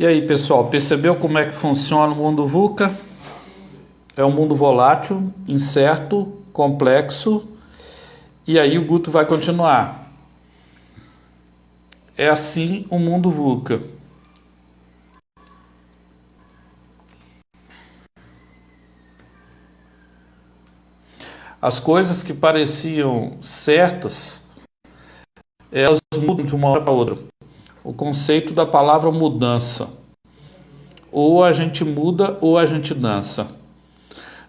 E aí, pessoal, percebeu como é que funciona o mundo VUCA? É um mundo volátil, incerto, complexo, e aí o Guto vai continuar. É assim o mundo VUCA. As coisas que pareciam certas, elas mudam de uma hora para outra. O conceito da palavra mudança. Ou a gente muda ou a gente dança.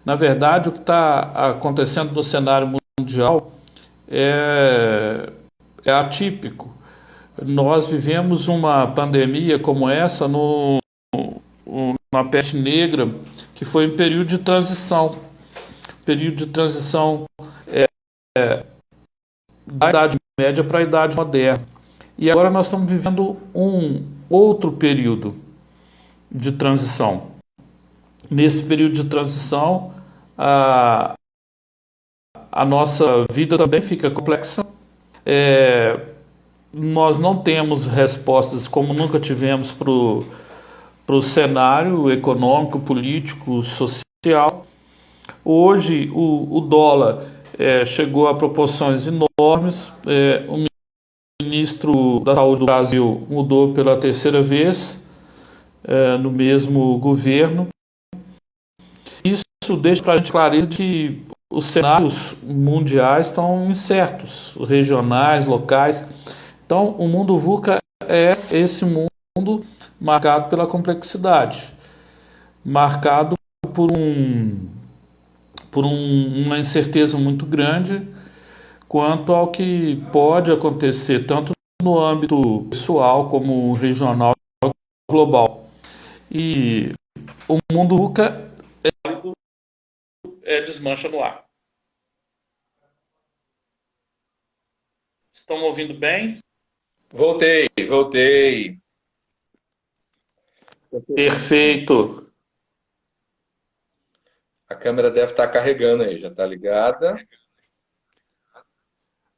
Na verdade, o que está acontecendo no cenário mundial é, é atípico. Nós vivemos uma pandemia como essa na peste negra, que foi um período de transição da Idade Média para a Idade Moderna. E agora nós estamos vivendo um outro período de transição. Nesse período de transição, a, a nossa vida também fica complexa. Nós não temos respostas como nunca tivemos para o cenário econômico, político, social. Hoje o dólar chegou a proporções enormes. O ministro da Saúde do Brasil mudou pela terceira vez no mesmo governo. Isso deixa para a gente clareza de que os cenários mundiais estão incertos, regionais, locais. Então, o mundo VUCA é esse mundo marcado pela complexidade, marcado por uma incerteza muito grande quanto ao que pode acontecer tanto no âmbito pessoal como regional e global. E o mundo VUCA desmancha no ar. Estão me ouvindo bem? Voltei. Perfeito. A câmera deve estar carregando aí, já está ligada.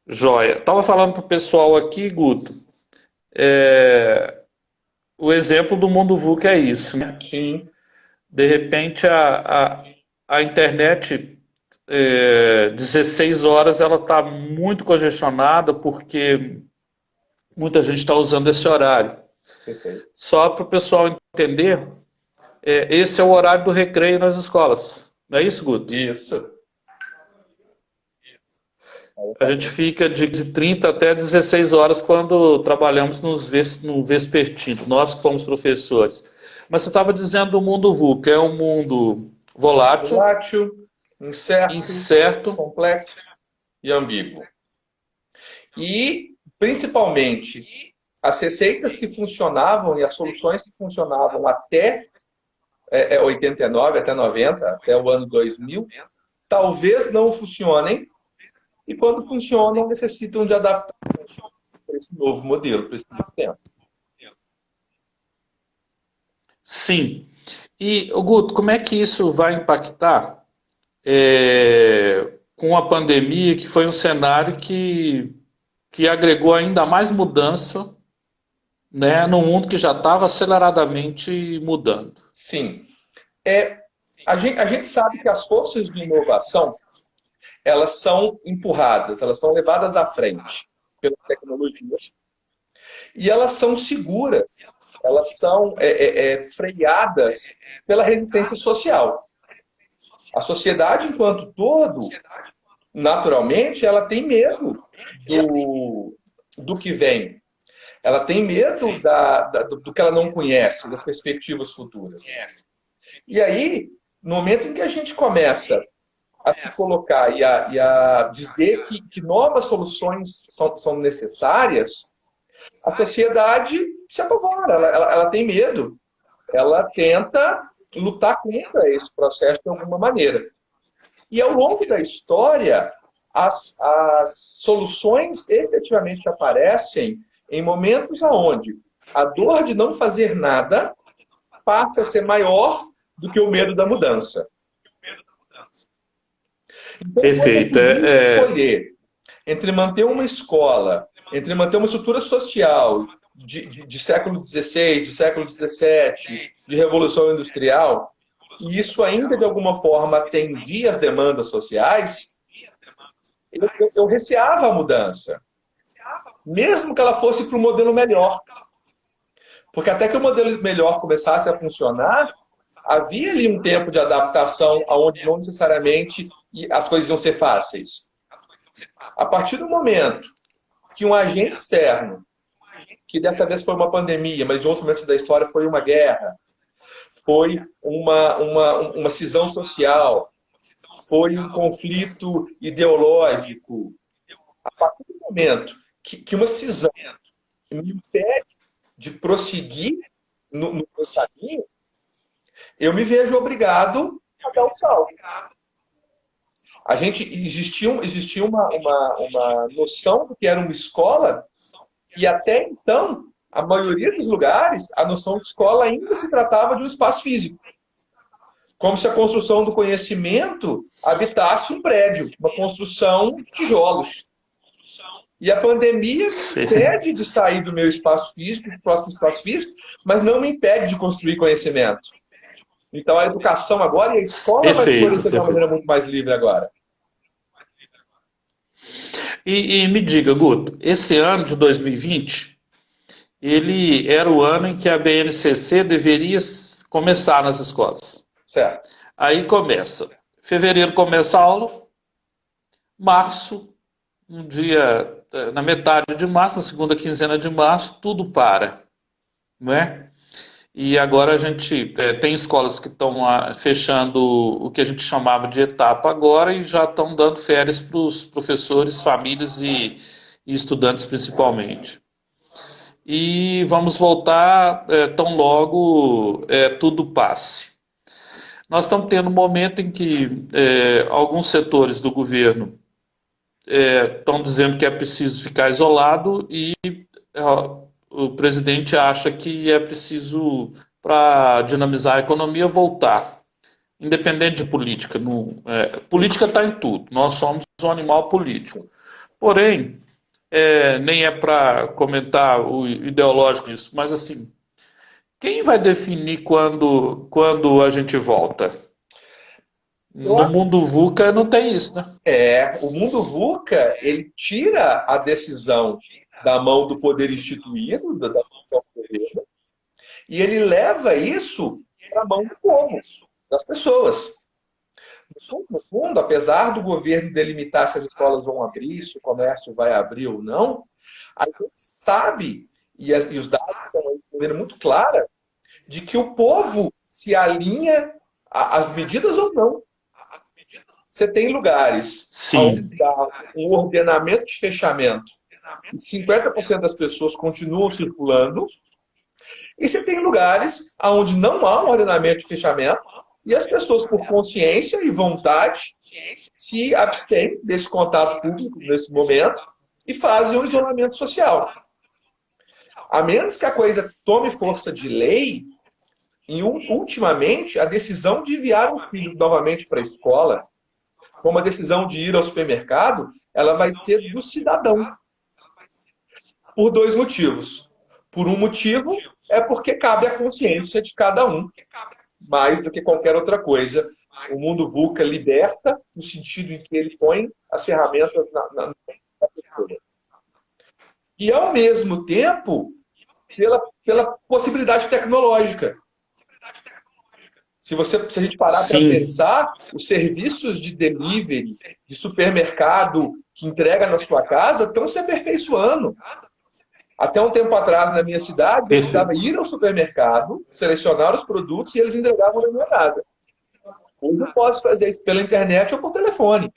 Joia. Estava falando para o pessoal aqui, Guto, é, o exemplo do mundo VUCA é isso, né? Sim, De repente a internet 16 horas ela está muito congestionada porque muita gente está usando esse horário. perfeito. Só para o pessoal entender, esse é o horário do recreio nas escolas. Não é isso, Guto? Isso. A gente fica de 30 até 16 horas quando trabalhamos no vespertino, nós que fomos professores. Mas você estava dizendo o mundo VUCA, é um mundo volátil, Volátil, incerto, incerto. complexo e ambíguo. E, principalmente, as receitas que funcionavam e as soluções que funcionavam até 89, até 90, até o ano 2000, talvez não funcionem e, quando funcionam, necessitam de adaptar para esse novo modelo, para esse novo tempo. Sim. E, Guto, como é que isso vai impactar com a pandemia, que foi um cenário que agregou ainda mais mudança, né, num mundo que já estava aceleradamente mudando? Sim. É, a gente sabe que as forças de inovação, elas são empurradas, elas são levadas à frente pelas tecnologias e elas são seguras, elas são freadas pela resistência social. A sociedade, enquanto todo, naturalmente, ela tem medo do que vem. Ela tem medo do que ela não conhece, das perspectivas futuras. E aí, no momento em que a gente começa a se colocar e a dizer que novas soluções são necessárias, a sociedade se apavora, ela tem medo, ela tenta lutar contra esse processo de alguma maneira. E ao longo da história, as soluções efetivamente aparecem em momentos onde a dor de não fazer nada passa a ser maior do que o medo da mudança. Então, quando eu Perfeito. podia escolher entre manter uma escola, entre manter uma estrutura social, de século XVI, de século XVII, de Revolução Industrial, e isso ainda de alguma forma atendia as demandas sociais, eu receava a mudança, mesmo que ela fosse para um modelo melhor. Porque até que o modelo melhor começasse a funcionar, havia ali um tempo de adaptação onde não necessariamente as coisas iam ser fáceis. A partir do momento que um agente externo, que dessa vez foi uma pandemia, mas em outros momentos da história foi uma guerra, foi uma cisão social, foi um conflito ideológico. A partir do momento que uma cisão me impede de prosseguir no meu caminho, eu me vejo obrigado a dar o salto. Existia uma noção do que era uma escola, e até então, a maioria dos lugares, a noção de escola ainda se tratava de um espaço físico. Como se a construção do conhecimento habitasse um prédio, uma construção de tijolos. E a pandemia me impede de sair do meu espaço físico, do próximo espaço físico, mas não me impede de construir conhecimento. Então a educação agora e a escola vai poder ser de uma maneira muito mais livre agora. E me diga, Guto, esse ano de 2020, ele era o ano em que a BNCC deveria começar nas escolas. Certo. Aí começa. Fevereiro começa a aula, março, na metade de março, na segunda quinzena de março, tudo para, não é? E agora a gente tem escolas que estão fechando o que a gente chamava de etapa agora e já estão dando férias para os professores, famílias e estudantes principalmente. E vamos voltar tão logo tudo passe. Nós estamos tendo um momento em que alguns setores do governo estão dizendo que é preciso ficar isolado e o presidente acha que é preciso, para dinamizar a economia, voltar. Independente de política. Política está em tudo. Nós somos um animal político. Porém, nem é para comentar o ideológico disso, mas assim, quem vai definir quando a gente volta? No mundo VUCA não tem isso, né? O mundo VUCA, ele tira a decisão da mão do poder instituído, da função do governo, e ele leva isso para a mão do povo, das pessoas. No fundo, apesar do governo delimitar se as escolas vão abrir, se o comércio vai abrir ou não, a gente sabe, e os dados estão aí de maneira muito clara, de que o povo se alinha às medidas ou não. Você tem lugares onde dá um ordenamento de fechamento e 50% das pessoas continuam circulando, e você tem lugares onde não há um ordenamento de fechamento e as pessoas, por consciência e vontade, se abstêm desse contato público nesse momento e fazem um isolamento social. A menos que a coisa tome força de lei, e ultimamente a decisão de enviar um filho novamente para a escola, como a decisão de ir ao supermercado, ela vai ser do cidadão. Por dois motivos. Por um motivo, é porque cabe à consciência de cada um, mais do que qualquer outra coisa. O mundo VUCA liberta, no sentido em que ele põe as ferramentas na pessoa. E, ao mesmo tempo, pela possibilidade tecnológica. Se a gente parar para pensar, os serviços de delivery, de supermercado que entrega na sua casa, estão se aperfeiçoando. Até um tempo atrás, na minha cidade, eu precisava ir ao supermercado, selecionar os produtos e eles entregavam na minha casa. Hoje eu posso fazer isso pela internet ou por telefone.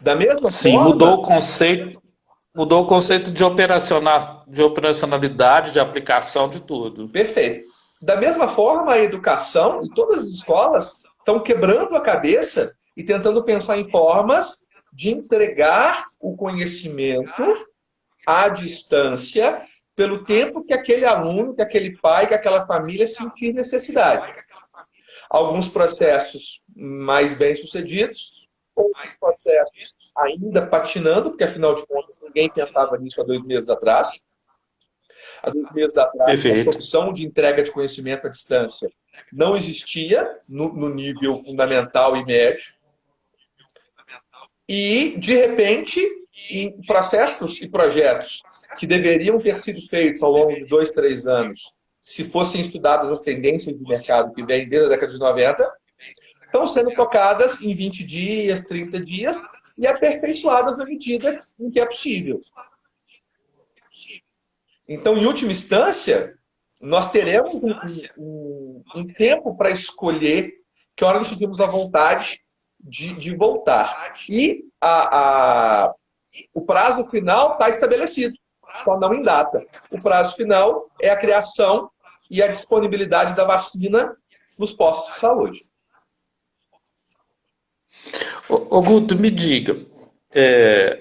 Da mesma forma... Mudou o conceito de operacionalidade, de aplicação, de tudo. Perfeito. Da mesma forma, a educação e todas as escolas estão quebrando a cabeça e tentando pensar em formas de entregar o conhecimento à distância pelo tempo que aquele aluno, que aquele pai, que aquela família sentir necessidade. Alguns processos mais bem-sucedidos, outros processos ainda patinando, porque afinal de contas ninguém pensava nisso há 2 meses atrás. Há 2 meses atrás, essa Perfeito. opção de entrega de conhecimento à distância não existia no nível fundamental e médio. E, de repente, em processos e projetos que deveriam ter sido feitos ao longo de 2, 3 anos, se fossem estudadas as tendências de mercado que vêm desde a década de 90, estão sendo tocadas em 20 dias, 30 dias e aperfeiçoadas na medida em que é possível. Então, em última instância, nós teremos um tempo para escolher que hora nós sentimos a vontade de voltar. E o prazo final está estabelecido, só não em data. O prazo final é a criação e a disponibilidade da vacina nos postos de saúde. Ô Guto, me diga,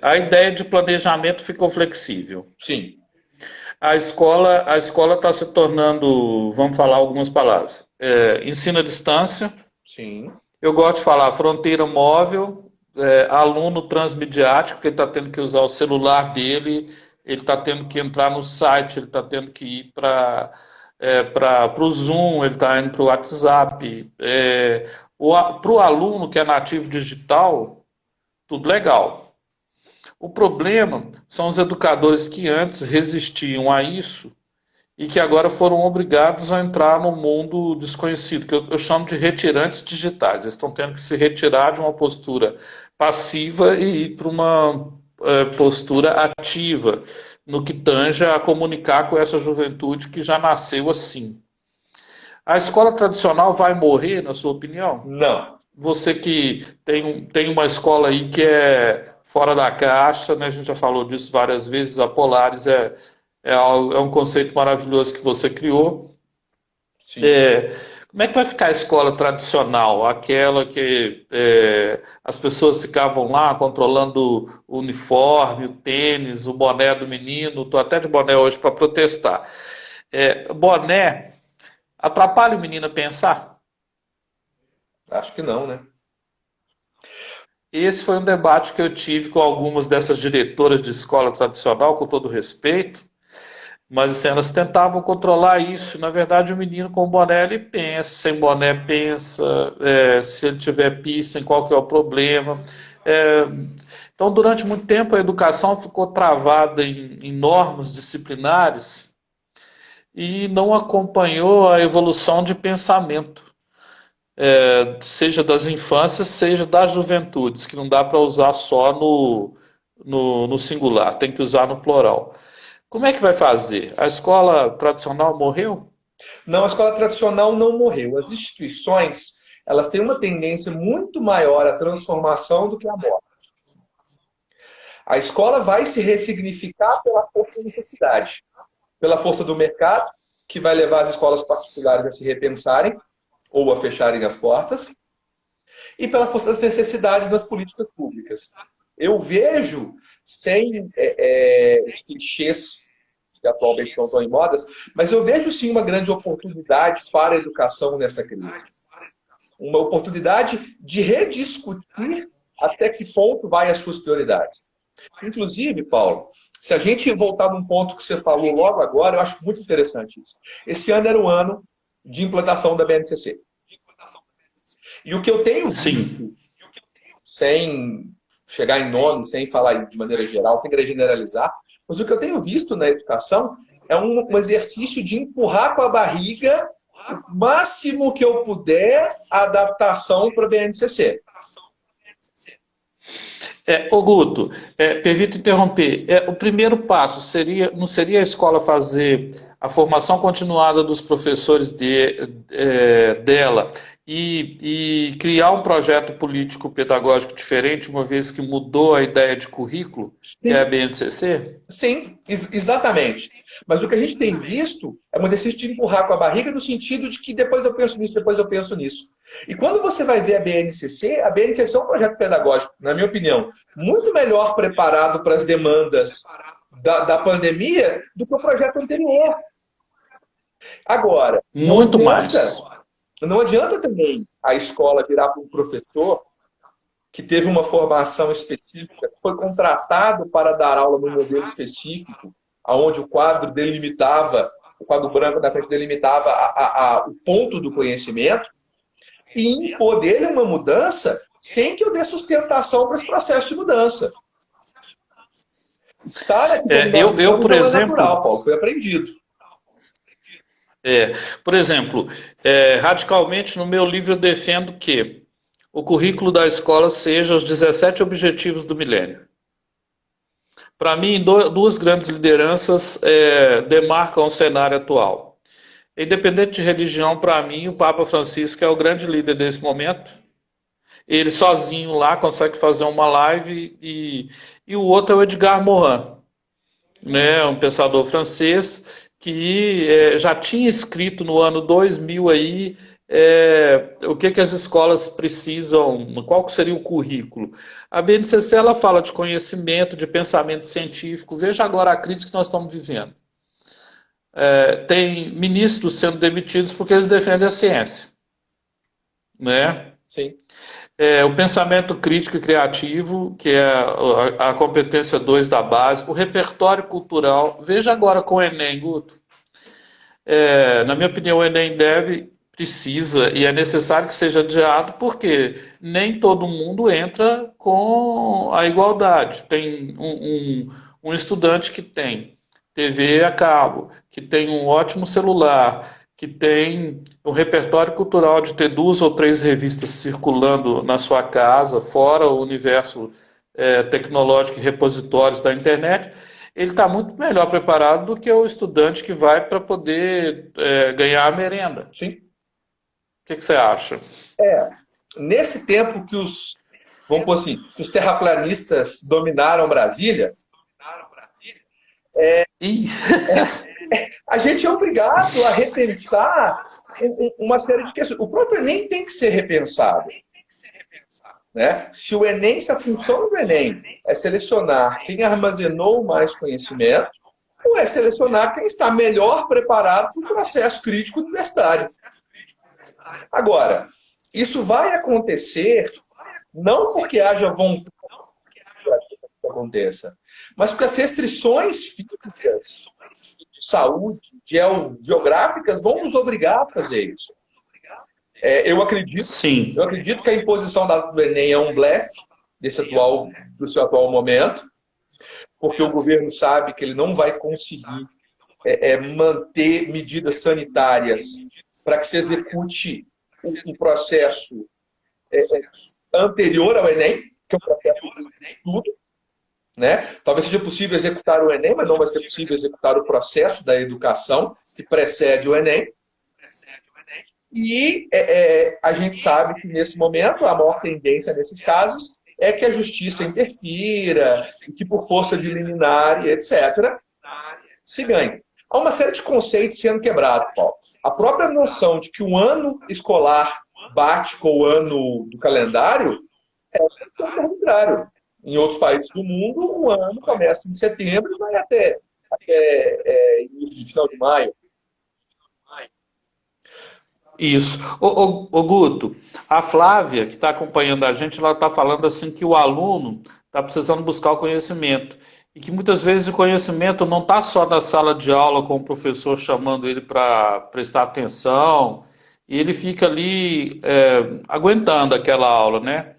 a ideia de planejamento ficou flexível. Sim. A escola está se tornando, vamos falar algumas palavras, ensino à distância. Sim. Eu gosto de falar fronteira móvel, aluno transmediático, que ele está tendo que usar o celular dele, ele está tendo que entrar no site, ele está tendo que ir para o Zoom, ele está indo para o WhatsApp. Para o aluno que é nativo digital, tudo legal. O problema são os educadores que antes resistiam a isso e que agora foram obrigados a entrar no mundo desconhecido, que eu chamo de retirantes digitais. Eles estão tendo que se retirar de uma postura passiva e ir para uma postura ativa, no que tange a comunicar com essa juventude que já nasceu assim. A escola tradicional vai morrer, na sua opinião? Não. Você que tem uma escola aí que é fora da caixa, né? A gente já falou disso várias vezes, a Polaris é um conceito maravilhoso que você criou. Sim. Como é que vai ficar a escola tradicional? Aquela que as pessoas ficavam lá controlando o uniforme, o tênis, o boné do menino. Estou até de boné hoje para protestar. Boné atrapalha o menino a pensar? Acho que não, né? Esse foi um debate que eu tive com algumas dessas diretoras de escola tradicional, com todo respeito, mas assim, elas tentavam controlar isso. Na verdade, o menino com boné, ele pensa, sem boné pensa, se ele tiver piercing, qual que é o problema. Então, durante muito tempo, a educação ficou travada em normas disciplinares e não acompanhou a evolução de pensamento. Seja das infâncias, seja das juventudes, que não dá para usar só no singular, tem que usar no plural. Como é que vai fazer? A escola tradicional morreu? Não, a escola tradicional não morreu. As instituições, elas têm uma tendência muito maior à transformação do que à morte. A escola vai se ressignificar pela força da necessidade, pela força do mercado, que vai levar as escolas particulares a se repensarem ou a fecharem as portas, e pela força das necessidades das políticas públicas. Eu vejo, sem os clichês que atualmente estão tão em modas, mas eu vejo sim uma grande oportunidade para a educação nessa crise. Uma oportunidade de rediscutir até que ponto vai as suas prioridades. Inclusive, Paulo, se a gente voltar num ponto que você falou logo agora, eu acho muito interessante isso. Esse ano era o ano de implantação da BNCC. E o que eu tenho visto, sem chegar em nome, sem falar de maneira geral, sem querer generalizar, mas o que eu tenho visto na educação é um exercício de empurrar com a barriga o máximo que eu puder a adaptação para a BNCC. Guto, permito interromper. O primeiro passo não seria a escola fazer a formação continuada dos professores dela e criar um projeto político-pedagógico diferente, uma vez que mudou a ideia de currículo, que é a BNCC? Sim, exatamente. Mas o que a gente tem visto é um exercício de empurrar com a barriga no sentido de que depois eu penso nisso, depois eu penso nisso. E quando você vai ver a BNCC é um projeto pedagógico, na minha opinião, muito melhor preparado para as demandas da pandemia do que o projeto anterior. Agora, muito mais. Não adianta também a escola virar para um professor que teve uma formação específica, que foi contratado para dar aula no modelo específico, onde o quadro delimitava, o quadro branco na frente delimitava o ponto do conhecimento, e impor dele uma mudança sem que eu dê sustentação para esse processo de mudança. Estar aqui eu, por não é exemplo, natural, Paulo, foi aprendido. Por exemplo, radicalmente no meu livro eu defendo que o currículo da escola seja os 17 Objetivos do Milênio. Para mim, duas grandes lideranças demarcam o cenário atual. Independente de religião, para mim, o Papa Francisco é o grande líder desse momento. Ele sozinho lá consegue fazer uma live e o outro é o Edgar Morin, né, um pensador francês que já tinha escrito no ano 2000 aí o que as escolas precisam, qual seria o currículo. A BNCC ela fala de conhecimento, de pensamento científico. Veja agora a crise que nós estamos vivendo. Tem ministros sendo demitidos porque eles defendem a ciência, né? Sim. O pensamento crítico e criativo, que é a competência 2 da base, o repertório cultural. Veja agora com o Enem, Guto. Na minha opinião, o Enem precisa e é necessário que seja adiado, porque nem todo mundo entra com a igualdade. Tem um estudante que tem TV a cabo, que tem um ótimo celular, que tem um repertório cultural de ter 2 ou 3 revistas circulando na sua casa, fora o universo tecnológico e repositórios da internet. Ele está muito melhor preparado do que o estudante que vai para poder ganhar a merenda. Sim. O que você acha? Nesse tempo que vamos pôr assim, que os terraplanistas dominaram Brasília, a gente é obrigado a repensar uma série de questões. O próprio Enem tem que ser repensado. Né? Se a função do Enem é selecionar quem armazenou mais conhecimento, ou é selecionar quem está melhor preparado para o processo crítico universitário. Agora, isso vai acontecer não porque haja vontade que aconteça, mas porque as restrições físicas, de saúde, geográficas, vão nos obrigar a fazer isso. Eu acredito que a imposição do Enem é um blefe do seu atual momento, porque o governo sabe que ele não vai conseguir manter medidas sanitárias para que se execute um processo anterior ao Enem, que é um processo de estudo. Né? Talvez seja possível executar o Enem, mas não vai ser possível executar o processo da educação que precede o Enem. E a gente sabe que, nesse momento, a maior tendência nesses casos é que a justiça interfira, e que, por força de liminar e etc., se ganhe. Há uma série de conceitos sendo quebrados, Paulo. A própria noção de que o ano escolar bate com o ano do calendário é arbitrário. Em outros países do mundo, o ano começa em setembro e vai até início de final de maio. Isso. Ô Guto, a Flávia, que está acompanhando a gente, ela está falando assim que o aluno está precisando buscar o conhecimento. E que muitas vezes o conhecimento não está só na sala de aula com o professor chamando ele para prestar atenção, e ele fica ali aguentando aquela aula, né?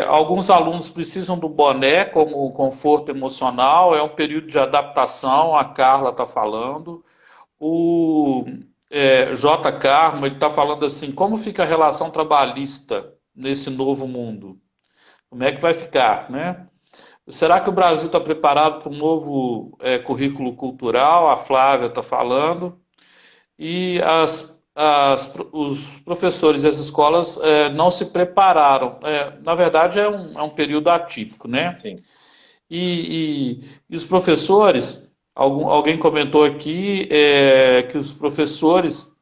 Alguns alunos precisam do boné como conforto emocional, é um período de adaptação, a Carla está falando. O J. Carmo, ele está falando assim, como fica a relação trabalhista nesse novo mundo? Como é que vai ficar, né? Será que o Brasil está preparado para um novo currículo cultural? A Flávia está falando. E os professores e as escolas não se prepararam. Na verdade, é um período atípico, né? Sim. E os professores, alguém comentou aqui que os professores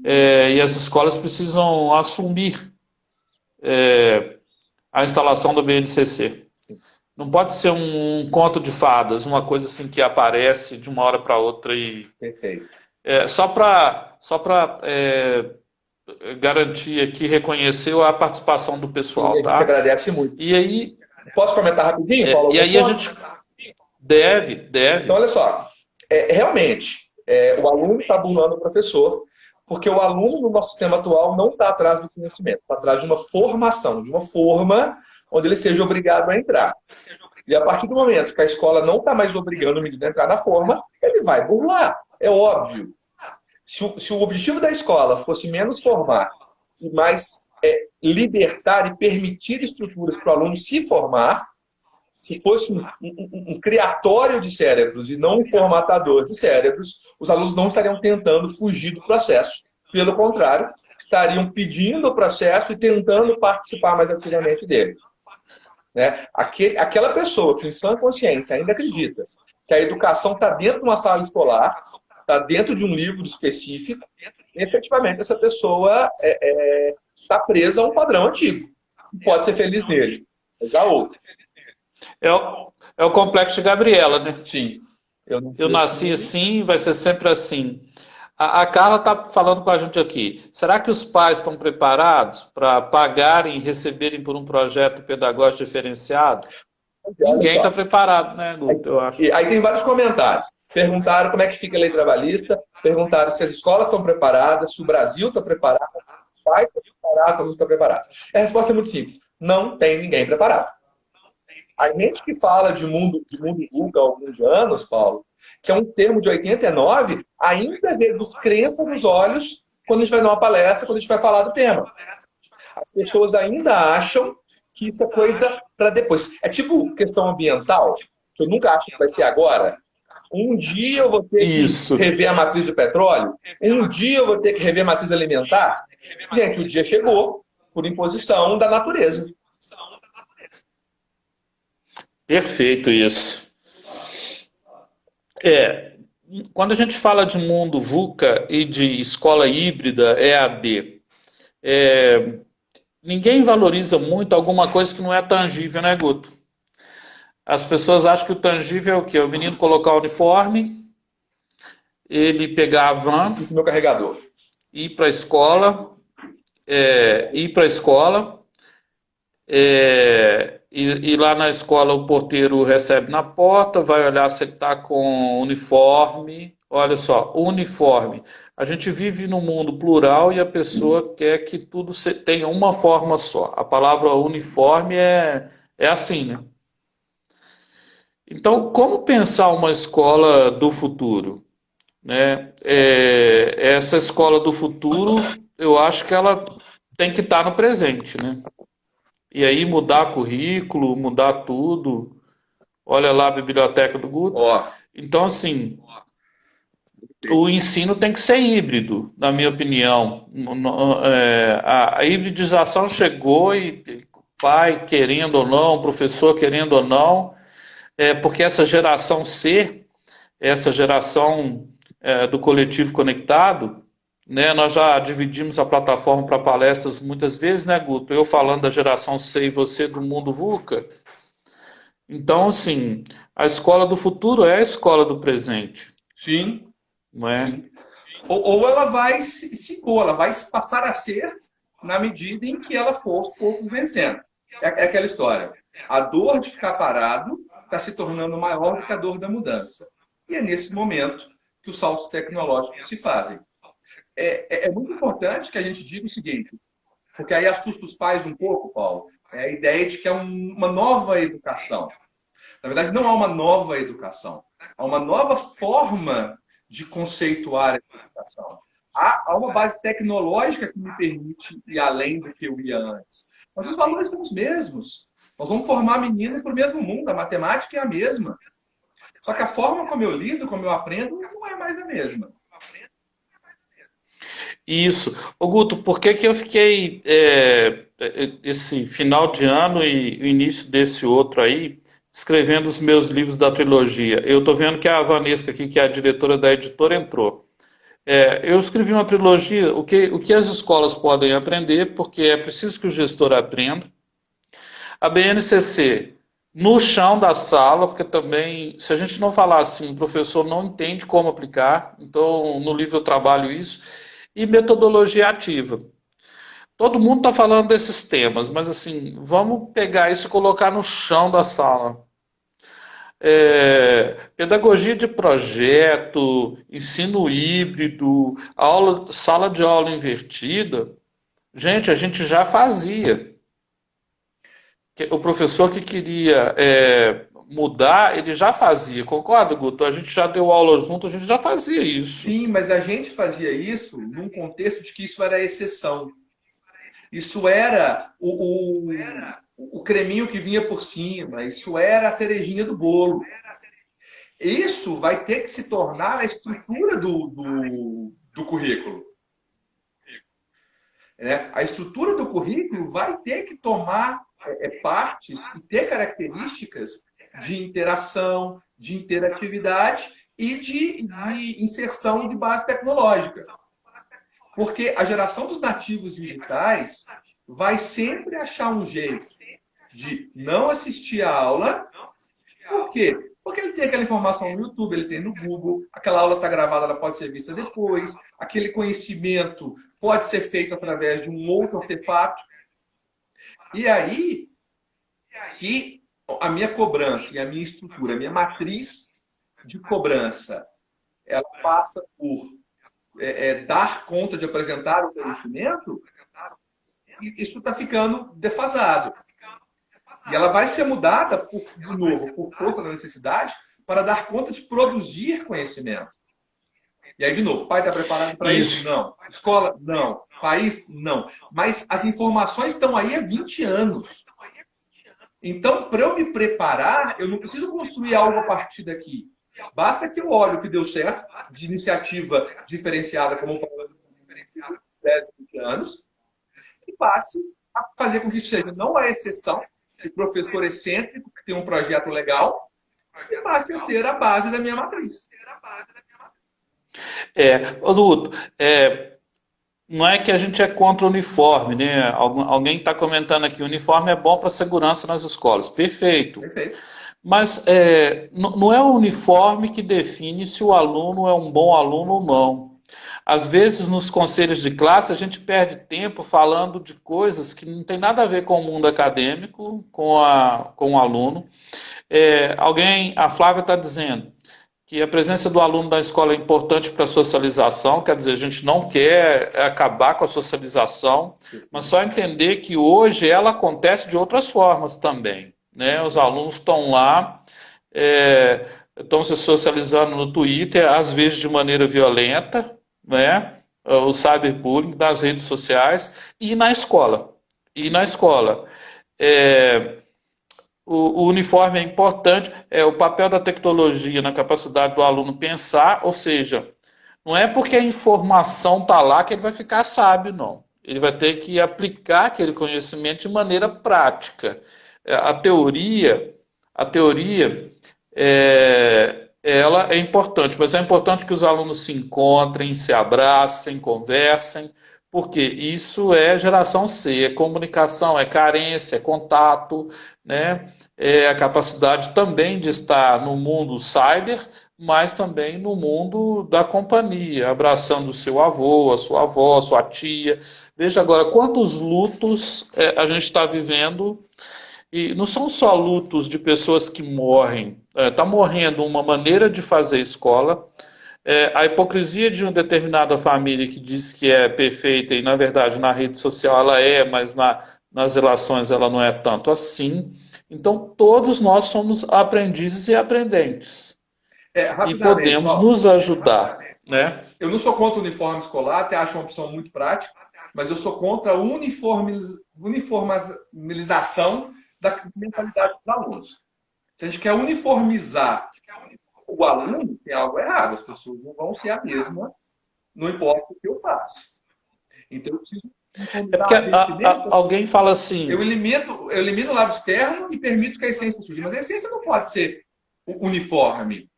e as escolas precisam assumir a instalação do BNCC. Sim. Não pode ser um conto de fadas, uma coisa assim que aparece de uma hora para outra e... Perfeito. Só para garantir aqui, reconhecer a participação do Sim, a pessoal, gente tá? agradece muito. E aí, Posso comentar rapidinho, Paulo, e alguns aí a pontos? gente deve, Então, deve. olha só, realmente, o aluno está burlando o professor, porque o aluno no nosso sistema atual não está atrás do conhecimento, está atrás de uma formação, de uma forma onde ele seja obrigado a entrar. E a partir do momento que a escola não está mais obrigando o menino a entrar na forma, ele vai burlar, é óbvio. Se o objetivo da escola fosse menos formar e mais libertar e permitir estruturas para o aluno se formar, se fosse um criatório de cérebros e não um formatador de cérebros, os alunos não estariam tentando fugir do processo. Pelo contrário, estariam pedindo o processo e tentando participar mais ativamente dele. Né? Aquela pessoa que, em sã consciência, ainda acredita que a educação está dentro de uma sala escolar, está dentro de um livro específico, e, efetivamente, essa pessoa está presa a um padrão antigo. Pode ser feliz nele. Já outros. É o complexo de Gabriela, né? Sim. Eu nasci assim, vai ser sempre assim. A Carla está falando com a gente aqui. Será que os pais estão preparados para pagarem e receberem por um projeto pedagógico diferenciado? Ninguém está preparado, né, Guto? Eu acho. E aí tem vários comentários. Perguntaram como é que fica a lei trabalhista, perguntaram se as escolas estão preparadas, se o Brasil está preparado, se os pais estão preparados, se a luz está preparada. A resposta é muito simples. Não tem ninguém preparado. A gente que fala de mundo VUCA há alguns anos, Paulo, que é um termo de 89, ainda vê descrença nos olhos quando a gente vai dar uma palestra, quando a gente vai falar do tema. As pessoas ainda acham que isso é coisa para depois. É tipo questão ambiental, que eu nunca acho que vai ser agora. Um dia eu vou ter que rever a matriz de petróleo, um dia eu vou ter que rever a matriz alimentar. Gente, o dia chegou por imposição da natureza. Perfeito isso. Quando a gente fala de mundo VUCA e de escola híbrida, EAD, ninguém valoriza muito alguma coisa que não é tangível, né, Guto? As pessoas acham que o tangível é o quê? O menino colocar o uniforme, ele pegar a van, meu carregador, ir para a escola, e lá na escola o porteiro recebe na porta, vai olhar se ele está com uniforme. Olha só, uniforme. A gente vive num mundo plural e a pessoa quer que tudo tenha uma forma só. A palavra uniforme é assim, né? Então, como pensar uma escola do futuro? Né? Essa escola do futuro, eu acho que ela tem que estar no presente, né? E aí mudar currículo, mudar tudo. Olha lá a biblioteca do Guto. Então, assim, o ensino tem que ser híbrido, na minha opinião. A hibridização chegou e pai querendo ou não, professor querendo ou não, porque essa geração C, essa geração do coletivo conectado, né, nós já dividimos a plataforma para palestras muitas vezes, né, Guto? Eu falando da geração C e você do mundo VUCA. Então, assim, a escola do futuro é a escola do presente. Sim. Não é? Sim. Ou ela vai ela vai passar a ser na medida em que ela for aos poucos vencendo. É aquela história. A dor de ficar parado está se tornando maior do que a dor da mudança. E é nesse momento que os saltos tecnológicos se fazem. É muito importante que a gente diga o seguinte, porque aí assusta os pais um pouco, Paulo, é a ideia de que é uma nova educação. Na verdade, não há uma nova educação. Há uma nova forma de conceituar essa educação. Há uma base tecnológica que me permite ir além do que eu ia antes. Mas os valores são os mesmos. Nós vamos formar menino para o mesmo mundo, a matemática é a mesma. Só que a forma como eu lido, como eu aprendo, não é mais a mesma. Isso. Ô Guto, por que eu fiquei esse final de ano e o início desse outro aí, escrevendo os meus livros da trilogia? Eu estou vendo que a Vanesca aqui, que é a diretora da editora, entrou. Eu escrevi uma trilogia, o que as escolas podem aprender, porque é preciso que o gestor aprenda. A BNCC, no chão da sala, porque também, se a gente não falar assim, o professor não entende como aplicar. Então, no livro eu trabalho isso. E metodologia ativa. todo mundo está falando desses temas, mas assim, vamos pegar isso e colocar no chão da sala. Pedagogia de projeto, ensino híbrido, aula, sala de aula invertida, gente, a gente já fazia. O professor que queria mudar, ele já fazia. Concorda, Guto? A gente já deu aula junto, a gente já fazia isso. Sim, mas a gente fazia isso num contexto de que isso era exceção. Isso era o creminho que vinha por cima, isso era a cerejinha do bolo. Isso vai ter que se tornar a estrutura do currículo. A estrutura do currículo vai ter que tomar partes e ter características de interação, de interatividade e de inserção de base tecnológica. Porque a geração dos nativos digitais vai sempre achar um jeito de não assistir a aula. Por quê? Porque ele tem aquela informação no YouTube, ele tem no Google, aquela aula está gravada, ela pode ser vista depois, aquele conhecimento pode ser feito através de um outro artefato. E aí, se a minha cobrança e a minha estrutura, a minha matriz de cobrança, ela passa por dar conta de apresentar o conhecimento, isso está ficando defasado. E ela vai ser mudada, de novo, por força da necessidade, para dar conta de produzir conhecimento. E aí, de novo, o pai está preparado para isso? Não. Escola? Não. País? Não. Mas as informações estão aí há 20 anos. Então, para eu me preparar, eu não preciso construir algo a partir daqui. Basta que eu olhe o que deu certo, de iniciativa diferenciada, como o Paulo diferenciado, 10, 20 anos, e passe a fazer com que isso seja não a exceção, o professor excêntrico, que tem um projeto legal, e passe a ser a base da minha matriz. Luto, não é que a gente é contra o uniforme, né? Alguém está comentando aqui, o uniforme é bom para segurança nas escolas. Perfeito. Perfeito. Mas não é o uniforme que define se o aluno é um bom aluno ou não. Às vezes, nos conselhos de classe, a gente perde tempo falando de coisas que não tem nada a ver com o mundo acadêmico, com o aluno. A Flávia está dizendo que a presença do aluno na escola é importante para a socialização, quer dizer, a gente não quer acabar com a socialização, mas só entender que hoje ela acontece de outras formas também. Né? Os alunos estão lá, estão se socializando no Twitter, às vezes de maneira violenta, né? O cyberbullying nas redes sociais e na escola. O uniforme é importante, o papel da tecnologia na capacidade do aluno pensar, ou seja, não é porque a informação está lá que ele vai ficar sábio, não. Ele vai ter que aplicar aquele conhecimento de maneira prática. A teoria ela é importante, mas é importante que os alunos se encontrem, se abracem, conversem, porque isso é geração C, é comunicação, é carência, é contato, né? É a capacidade também de estar no mundo cyber, mas também no mundo da companhia, abraçando o seu avô, a sua avó, a sua tia. Veja agora quantos lutos a gente está vivendo. E não são só lutos de pessoas que morrem. Está morrendo uma maneira de fazer escola. A hipocrisia de uma determinada família que diz que é perfeita e, na verdade, na rede social ela é, mas nas relações ela não é tanto assim. Então, todos nós somos aprendizes e aprendentes. E podemos nos ajudar. Né? Eu não sou contra o uniforme escolar, até acho uma opção muito prática, mas eu sou contra a uniformização da mentalidade dos alunos. Se a gente quer uniformizar o aluno, tem algo errado. As pessoas não vão ser a mesma, não importa o que eu faço. Então, eu preciso porque alguém fala assim... Eu elimino o lado externo e permito que a essência surja. Mas a essência não pode ser uniforme.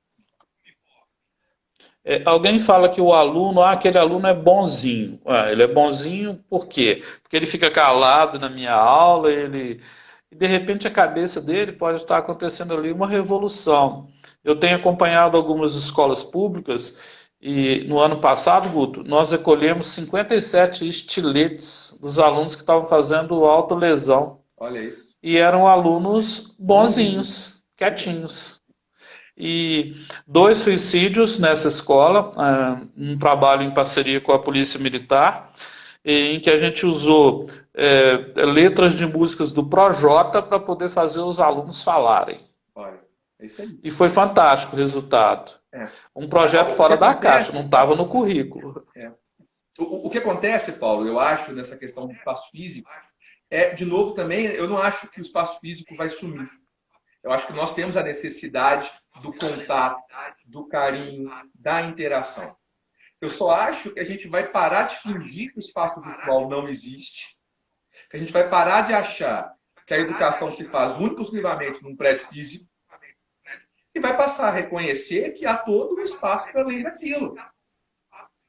Alguém fala que o aluno, aquele aluno é bonzinho. Ele é bonzinho por quê? Porque ele fica calado na minha aula, e de repente a cabeça dele pode estar acontecendo ali uma revolução. Eu tenho acompanhado algumas escolas públicas E no ano passado, Guto, nós recolhemos 57 estiletes dos alunos que estavam fazendo autolesão. Olha isso. E eram alunos Bonzinhos. bonzinhos, quietinhos. E 2 suicídios nessa escola, um trabalho em parceria com a Polícia Militar, em que a gente usou letras de músicas do Projota para poder fazer os alunos falarem. Olha, é isso aí. E foi fantástico o resultado. Um projeto fora da caixa, não estava no currículo. O que acontece, Paulo, eu acho, nessa questão do espaço físico, de novo, também, eu não acho que o espaço físico vai sumir. Eu acho que nós temos a necessidade do contato, do carinho, da interação. Eu só acho que a gente vai parar de fingir que o espaço virtual não existe, que a gente vai parar de achar que a educação se faz única e exclusivamente num prédio físico e vai passar a reconhecer que há todo um espaço para além daquilo.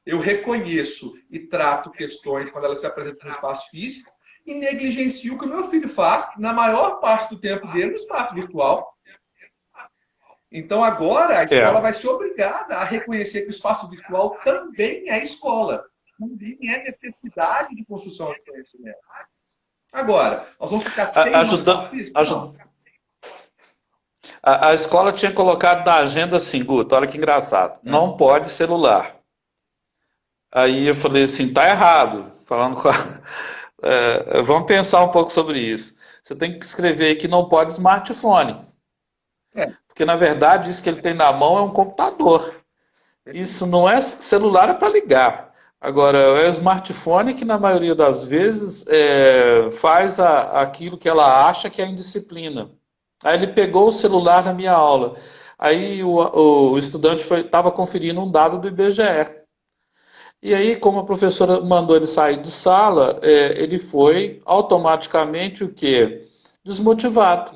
Eu reconheço e trato questões quando elas se apresentam no espaço físico e negligencio o que o meu filho faz, na maior parte do tempo dele, no espaço virtual. Então, agora, a escola vai ser obrigada a reconhecer que o espaço virtual também é escola. Também é necessidade de construção de conhecimento. Agora, nós vamos ficar sem o espaço físico? A escola tinha colocado na agenda assim, Guto, olha que engraçado, não pode celular. Aí eu falei assim, tá errado. Falando com vamos pensar um pouco sobre isso. Você tem que escrever aí que não pode smartphone. Porque, na verdade, isso que ele tem na mão é um computador. Isso não é celular, é para ligar. Agora, é o smartphone que, na maioria das vezes, faz aquilo que ela acha que é indisciplina. Aí ele pegou o celular na minha aula. Aí o estudante estava conferindo um dado do IBGE. E aí, como a professora mandou ele sair de sala, ele foi automaticamente o quê? Desmotivado.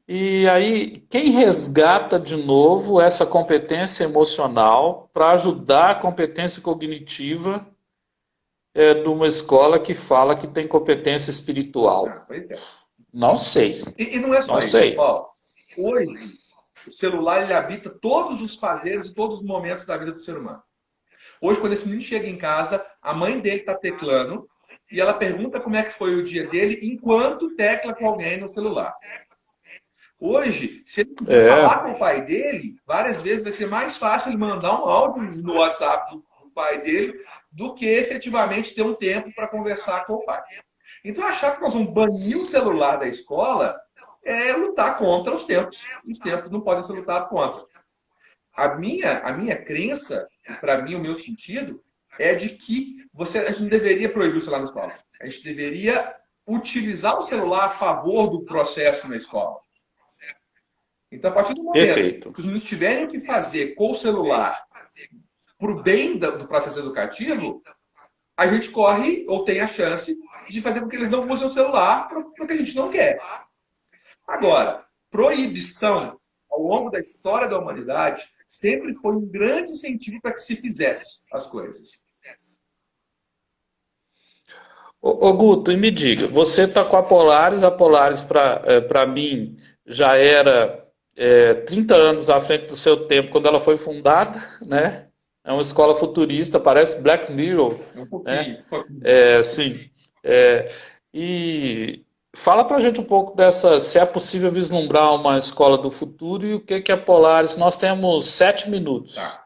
E aí, quem resgata de novo essa competência emocional para ajudar a competência cognitiva de uma escola que fala que tem competência espiritual? Pois é. Não sei. E não é só isso, Paulo. Hoje, o celular ele habita todos os fazeres e todos os momentos da vida do ser humano. Hoje, quando esse menino chega em casa, a mãe dele está teclando e ela pergunta como é que foi o dia dele enquanto tecla com alguém no celular. Hoje, se ele quiser falar com o pai dele, várias vezes vai ser mais fácil ele mandar um áudio no WhatsApp do pai dele do que efetivamente ter um tempo para conversar com o pai. Então, achar que nós vamos banir o celular da escola é lutar contra os tempos. Os tempos não podem ser lutados contra. A minha crença, para mim, o meu sentido, é de que a gente não deveria proibir o celular na escola. A gente deveria utilizar o celular a favor do processo na escola. Então, a partir do momento que os meninos tiverem o que fazer com o celular para o bem do processo educativo, a gente corre ou tem a chance de fazer com que eles não usem o celular para o que a gente não quer. Agora, proibição ao longo da história da humanidade sempre foi um grande incentivo para que se fizesse as coisas. Ô Guto, e me diga, você está com a Polaris para mim já era 30 anos à frente do seu tempo quando ela foi fundada, né? É uma escola futurista, parece Black Mirror. Um pouquinho. Né? Sim. E fala pra gente um pouco se é possível vislumbrar uma escola do futuro e o que é a Polaris. Nós temos 7 minutos. Tá.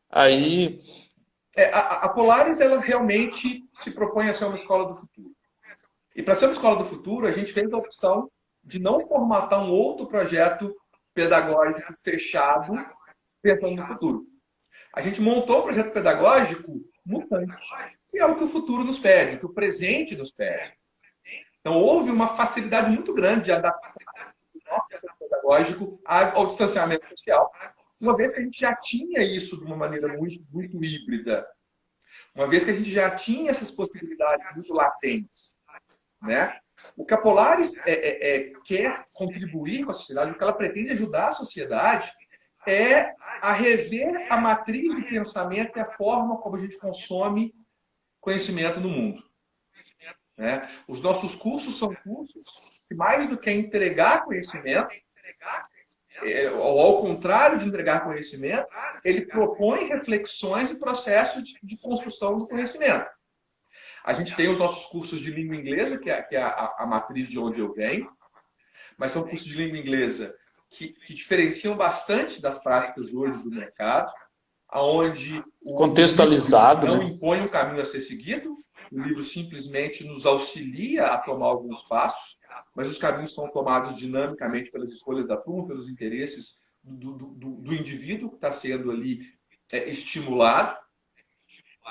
Aí... a Polaris, ela realmente se propõe a ser uma escola do futuro. E para ser uma escola do futuro, a gente fez a opção de não formatar um outro projeto pedagógico fechado pensando no futuro. A gente montou um projeto pedagógico mutante, que é o que o futuro nos pede, o que o presente nos pede. Então, houve uma facilidade muito grande de adaptar o nosso processo pedagógico ao distanciamento social, uma vez que a gente já tinha isso de uma maneira muito, muito híbrida, uma vez que a gente já tinha essas possibilidades muito latentes. Né? O que a Polaris quer contribuir com a sociedade, o que ela pretende ajudar a sociedade é a rever a matriz de pensamento e a forma como a gente consome conhecimento no mundo. Né? Os nossos cursos são cursos que, mais do que entregar conhecimento, ou ao contrário de entregar conhecimento, ele propõe reflexões e processos de construção do conhecimento. A gente tem os nossos cursos de língua inglesa, que é a matriz de onde eu venho, mas são cursos de língua inglesa que diferenciam bastante das práticas hoje do mercado, onde contextualizado, não né? impõe um caminho a ser seguido, o livro simplesmente nos auxilia a tomar alguns passos, mas os caminhos são tomados dinamicamente pelas escolhas da turma, pelos interesses do indivíduo que está sendo ali estimulado.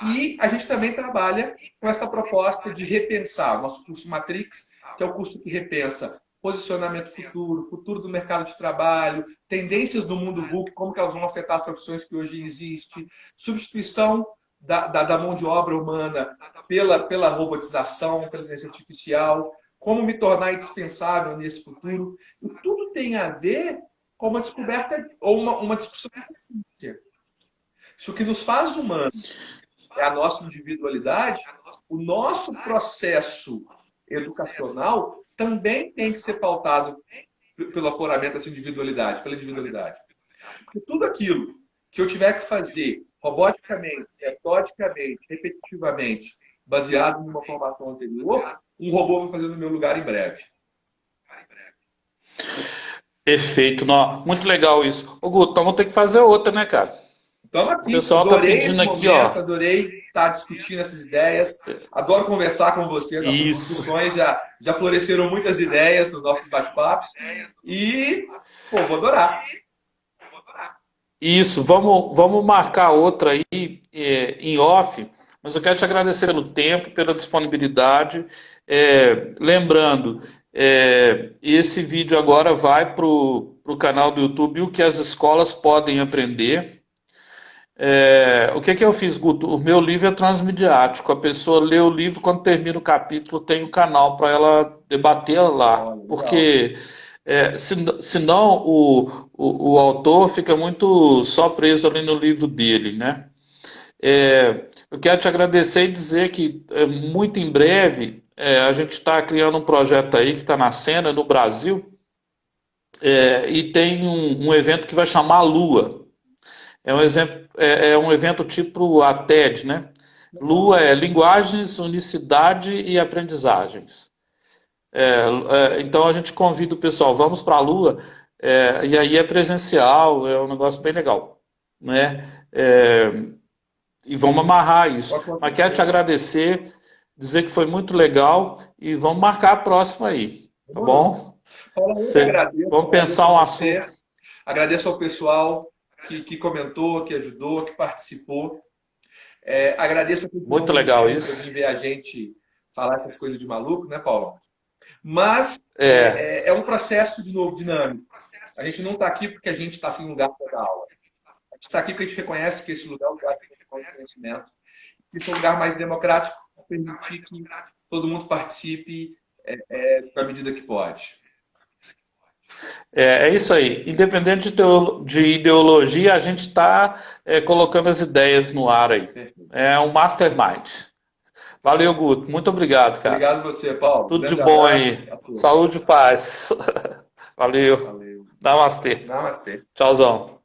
E a gente também trabalha com essa proposta de repensar. O nosso curso Matrix, que é o curso que repensa posicionamento futuro, futuro do mercado de trabalho, tendências do mundo VUCA, como que elas vão afetar as profissões que hoje existem, substituição da mão de obra humana pela robotização, pela inteligência artificial, como me tornar indispensável nesse futuro. E tudo tem a ver com uma descoberta ou uma discussão de ciência. Se o que nos faz humanos é a nossa individualidade, o nosso processo educacional também tem que ser pautado pelo afloramento dessa individualidade, pela individualidade. Porque tudo aquilo que eu tiver que fazer roboticamente, metodicamente, repetitivamente, baseado numa formação anterior, um robô vai fazer no meu lugar em breve. Perfeito, não. Muito legal isso. Ô Guto, vamos ter que fazer outra, né, cara? Estamos O aqui, pessoal tá adorei esse pedindo aqui, momento, ó. adorei estar discutindo essas ideias, adoro conversar com você, nossas Isso. discussões já floresceram muitas ideias nos nossos bate-papos e, pô, vou adorar. Isso, vamos marcar outra aí em off, mas eu quero te agradecer pelo tempo, pela disponibilidade. Lembrando, esse vídeo agora vai para o canal do YouTube, o que as escolas podem aprender. O que eu fiz, Guto? O meu livro é transmediático. A pessoa lê o livro, quando termina o capítulo, tem um canal para ela debater lá. Olha, Porque senão o autor fica muito só preso ali no livro dele, né? Eu quero te agradecer e dizer que muito em breve a gente está criando um projeto aí que está nascendo no Brasil e tem um evento que vai chamar a Lua. É um evento tipo a TED, né? Lua é Linguagens, Unicidade e Aprendizagens. Então a gente convida o pessoal, vamos para a Lua, e aí é presencial, é um negócio bem legal, né? E vamos amarrar isso. Mas quero te agradecer, dizer que foi muito legal e vamos marcar a próxima aí, tá bom? Paulo, eu agradeço, Vamos pensar um assunto. Agradeço ao pessoal que comentou, que ajudou, que participou. Agradeço a muito legal isso. de ver a gente falar essas coisas de maluco, né, Paulo? Mas é um processo, de novo, dinâmico. A gente não está aqui porque a gente está sem lugar para dar aula. A gente está aqui porque a gente reconhece que esse lugar é um lugar de conhecimento. Esse é um lugar mais democrático, para permitir que todo mundo participe na medida que pode. É isso aí. Independente de ideologia, a gente está colocando as ideias no ar aí. Perfeito. É um mastermind. Valeu, Guto. Muito obrigado, cara. Obrigado você, Paulo. Tudo de bom aí. Saúde e paz. Valeu. Valeu. Namastê. Namastê. Tchauzão.